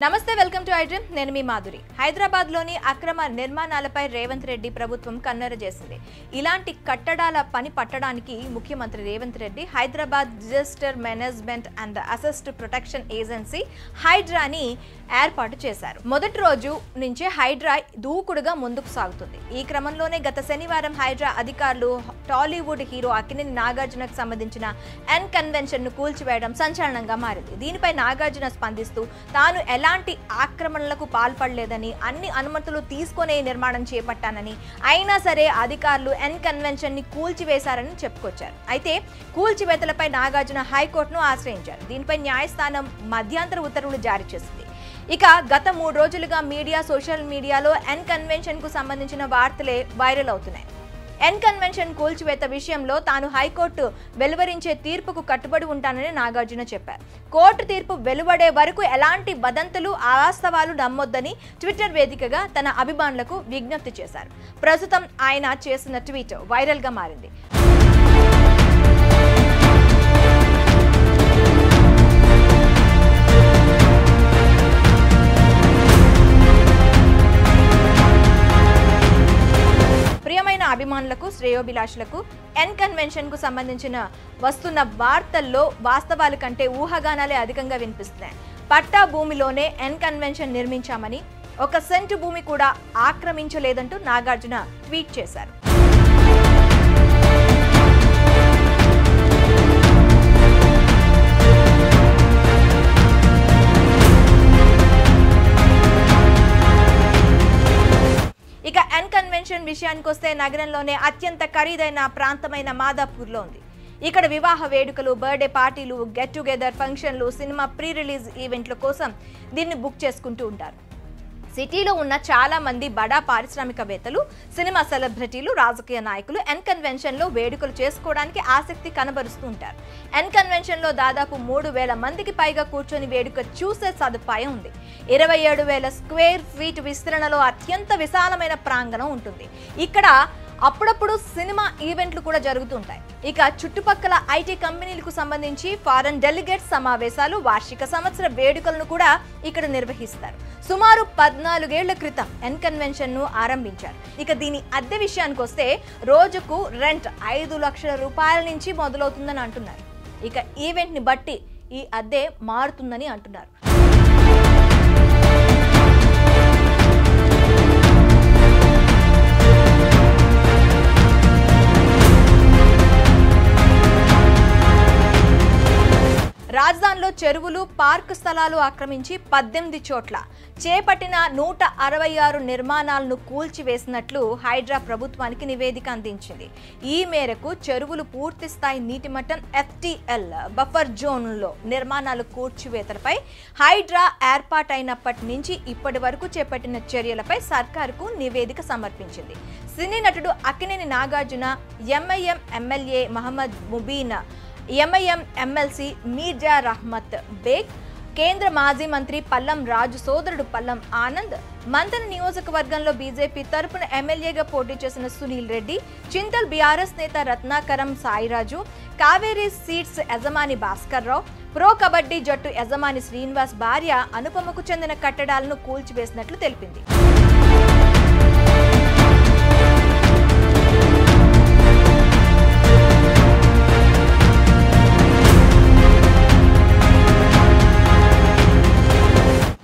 నమస్తే welcome to iDream నేను మీ మాధురి హైదరాబాద్ లోని అక్రమ నిర్మాణాలపై రేవంత్ రెడ్డి ప్రభుత్వం కన్నెర చేసింది ఇలాంటి కట్టడాల పని పట్టడానికి ముఖ్యమంత్రి Revanth Reddy Hyderabad disaster management and asset protection agency హైడ్రాని ఏర్పాటు చేశారు మొదటి రోజు నుంచే హైడ్రా దూకుడుగా ముందుకు సాగుతుంది ఈ క్రమంలోనే గత శనివారం హైడ్రా అధికారులు టాలీవుడ్ హీరో అక్కినేని నాగార్జునకు సంబంధించిన ఎన్ కన్వెన్షన్ ను కూల్చివేయడం సంచలనంగా మారింది దీనిపై నాగార్జున స్పందిస్తూ తాను ఎలాంటి ఆక్రమణలకు పాల్పడలేదని అన్ని అనుమతులు తీసుకునే నిర్మాణం చేపట్టానని అయినా సరే అధికారులు ఎన్ కన్వెన్షన్ ని కూల్చివేశారని చెప్పుకొచ్చారు అయితే కూల్చివేతలపై నాగార్జున హైకోర్టును ఆశ్రయించారు దీనిపై న్యాయస్థానం మధ్యంతర ఉత్తర్వులు జారీ చేసింది ఇక గత 3 రోజులుగా సోషల్ మీడియాలో ఎన్ కన్వెన్షన్ కు సంబంధించిన వార్తలే వైరల్ అవుతున్నాయి ఎన్ కన్వెన్షన్ కూల్చివేత విషయంలో తాను హైకోర్టు వెలువరించే తీర్పుకు కట్టుబడి ఉంటానని నాగార్జున చెప్పారు కోర్టు తీర్పు వెలువడే వరకు ఎలాంటి వదంతులు అవాస్తవాలు నమ్మొద్దని ట్విట్టర్ వేదికగా తన అభిమానులకు విజ్ఞప్తి చేశారు ప్రస్తుతం ఆయన చేసిన ట్వీట్ వైరల్ గా మారింది ప్రియమైన అభిమానులకు శ్రేయోభిలాషులకు ఎన్ కన్వెన్షన్ కు సంబంధించిన వస్తున్న వార్తల్లో వాస్తవాల కంటే ఊహాగానాలే అధికంగా వినిపిస్తున్నాయి పట్టా భూమిలోనే ఎన్ కన్వెన్షన్ నిర్మించామని 1 సెంటు భూమి కూడా ఆక్రమించలేదంటూ నాగార్జున ట్వీట్ చేశారు ఇక ఎన్ కన్వెన్షన్ విషయానికి వస్తే నగరంలోనే అత్యంత ఖరీదైన ప్రాంతమైన మాదాపూర్లో ఉంది ఇక్కడ వివాహ వేడుకలు బర్త్డే పార్టీలు గెట్ టుగెదర్ ఫంక్షన్లు సినిమా ప్రీ రిలీజ్ ఈవెంట్ల కోసం దీన్ని బుక్ చేసుకుంటూ ఉంటారు సిటీలో ఉన్న చాలా మంది బడా పారిశ్రామికవేత్తలు సినిమా సెలబ్రిటీలు రాజకీయ నాయకులు ఎన్ కన్వెన్షన్ లో వేడుకలు చేసుకోవడానికి ఆసక్తి కనబరుస్తూ ఉంటారు ఎన్ కన్వెన్షన్ లో దాదాపు 3,000 మందికి పైగా కూర్చొని వేడుక చూసే సదుపాయం ఉంది 27,000 స్క్వేర్ ఫీట్ విస్తరణలో అత్యంత విశాలమైన ప్రాంగణం ఉంటుంది ఇక్కడ అప్పుడప్పుడు సినిమా ఈవెంట్లు కూడా జరుగుతుంటాయి ఇక చుట్టుపక్కల ఐటీ కంపెనీలకు సంబంధించి ఫారెన్ డెలిగేట్స్ సమావేశాలు వార్షిక సంవత్సర వేడుకలను కూడా ఇక్కడ నిర్వహిస్తారు సుమారు 14 ఏళ్ల క్రితం ఎన్ కన్వెన్షన్ ను ఆరంభించారు ఇక దీని అద్దె విషయానికి వస్తే రోజుకు రెంట్ 5 లక్షల రూపాయల నుంచి మొదలవుతుందని అంటున్నారు ఇక ఈవెంట్ ని బట్టి ఈ అద్దె మారుతుందని అంటున్నారు రాజధానిలో చెరువులు పార్క్ స్థలాలు ఆక్రమించి 18 చోట్ల చేపట్టిన 166 నిర్మాణాలను కూల్చివేసినట్లు హైడ్రా ప్రభుత్వానికి నివేదిక అందించింది ఈ మేరకు చెరువులు పూర్తి స్థాయి నీటి మట్టం FTL బఫర్ జోన్లో నిర్మాణాలు కూల్చివేతలపై హైడ్రా ఏర్పాటైనప్పటి నుంచి ఇప్పటి వరకు చేపట్టిన చర్యలపై సర్కారుకు నివేదిక సమర్పించింది సినీ నటుడు Akkineni Nagarjuna MIM MLA Mohammed Mubeen MIM MLC Mirza Rahmat Baig కేంద్ర మాజీ మంత్రి పల్లం రాజు సోదరుడు పల్లం ఆనంద్ మంతన నియోజకవర్గంలో బీజేపీ తరపున ఎమ్మెల్యేగా పోటీ చేసిన సునీల్ రెడ్డి చింతల్ బీఆర్ఎస్ నేత రత్నాకరం సాయిరాజు కావేరీ సీట్స్ యజమాని భాస్కర్ రావు ప్రో కబడ్డీ జట్టు యజమాని శ్రీనివాస్ భార్య అనుపమకు చెందిన కట్టడాలను కూల్చివేసినట్లు తెలిపింది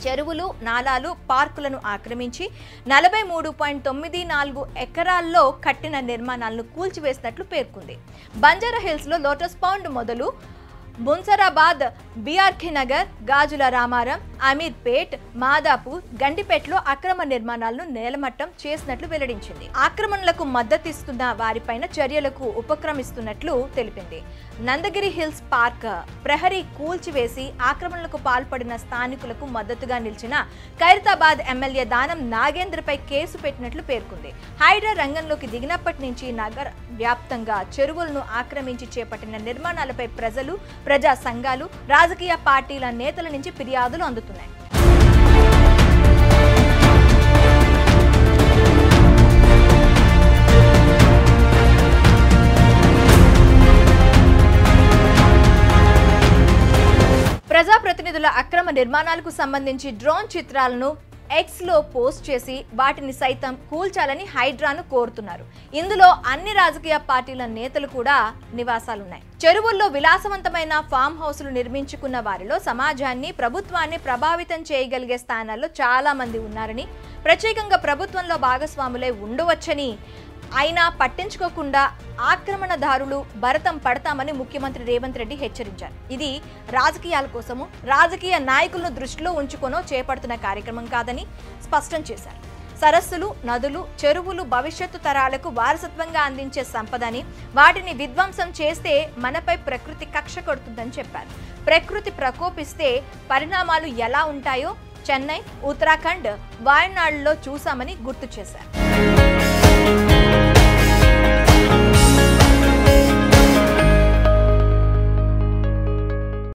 చెరువులు నాలాలు పార్కులను ఆక్రమించి 43.94 ఎకరాల్లో కట్టిన నిర్మాణాలను కూల్చివేసినట్లు పేర్కొంది బంజారా హిల్స్ లో లోటస్ పాండ్ మొదలు మున్సరాబాద్ బీఆర్కే నగర్ గాజుల రామారం అమీర్పేట్ మాదాపూర్ గండిపేటలో అక్రమ నిర్మాణాలను నేలమట్టం చేసినట్లు వెల్లడించింది ఆక్రమణలకు మద్దతిస్తున్న వారిపైన చర్యలకు ఉపక్రమిస్తున్నట్లు తెలిపింది నందగిరి హిల్స్ పార్క్ ప్రహరీ కూల్చివేసి ఆక్రమణలకు పాల్పడిన స్థానికులకు మద్దతుగా నిలిచిన ఖైరతాబాద్ ఎమ్మెల్యే దానం నాగేంద్రపై కేసు పెట్టినట్లు పేర్కొంది హైడ్రా రంగంలోకి దిగినప్పటి నుంచి నగర వ్యాప్తంగా చెరువులను ఆక్రమించి చేపట్టిన నిర్మాణాలపై ప్రజలు ప్రజా సంఘాలు రాజకీయ పార్టీల నేతల నుంచి ఫిర్యాదులు అందుతున్నాయి ప్రజాప్రతినిధుల అక్రమ నిర్మాణాలకు సంబంధించి డ్రోన్ చిత్రాలను ఎక్స్ లో పోస్ట్ చేసి వాటిని సైతం కూల్చాలని హైడ్రాను కోరుతున్నారు. ఇందులో అన్ని రాజకీయ పార్టీల నేతలు కూడా నివాసాలున్నాయి. చెరువుల్లో విలాసవంతమైన ఫామ్ హౌస్లు నిర్మించుకున్న వారిలో సమాజాన్ని, ప్రభుత్వాన్ని ప్రభావితం చేయగలిగే స్థానాల్లో చాలా మంది ఉన్నారని, ప్రత్యేకంగా ప్రభుత్వంలో భాగస్వాములై ఉండవచ్చని, అయినా పట్టించుకోకుండా ఆక్రమణదారులు భరతం పడతామని ముఖ్యమంత్రి రేవంత్ రెడ్డి హెచ్చరించారు. ఇది రాజకీయాల కోసమో, రాజకీయ నాయకులను దృష్టిలో ఉంచుకొనో చేపడుతున్న కార్యక్రమం కాదని స్పష్టం చేశారు. సరస్సులు, నదులు, చెరువులు భవిష్యత్తు తరాలకు వారసత్వంగా అందించే సంపదని, వాటిని విధ్వంసం చేస్తే మనపై ప్రకృతి కక్ష కొడుతుందని చెప్పారు. ప్రకృతి ప్రకోపిస్తే పరిణామాలు ఎలా ఉంటాయో చెన్నై, ఉత్తరాఖండ్, వాయనాడులో చూశామని గుర్తు చేశారు.